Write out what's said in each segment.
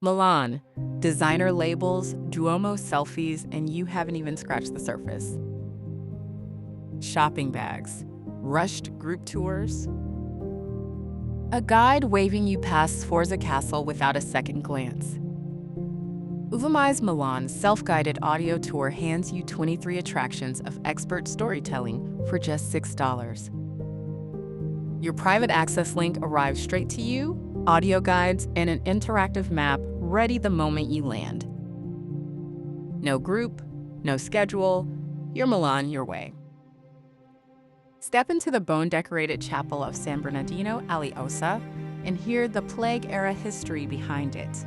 Milan, designer labels, Duomo selfies, and you haven't even scratched the surface. Shopping bags, rushed group tours, a guide waving you past Sforza Castle without a second glance. Uvamai's Milan self-guided audio tour hands you 23 attractions of expert storytelling for just $6. Your private access link arrives straight to you, audio guides, and an interactive map ready the moment you land. No group, no schedule, your Milan your way. Step into the bone-decorated chapel of San Bernardino Aliosa and hear the plague-era history behind it.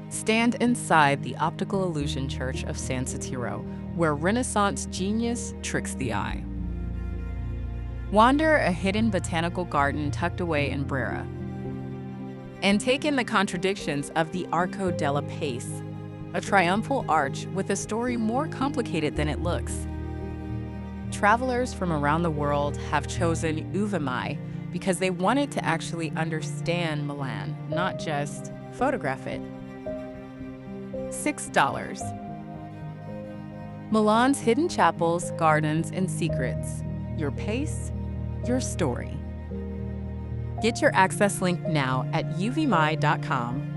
Stand inside the optical illusion church of San Sotiro, where Renaissance genius tricks the eye. Wander a hidden botanical garden tucked away in Brera. And take in the contradictions of the Arco della Pace, a triumphal arch with a story more complicated than it looks. Travelers from around the world have chosen Uvamai because they wanted to actually understand Milan, not just photograph it. $6. Milan's hidden chapels, gardens, and secrets. Your pace, your story. Get your access link now at uvamai.com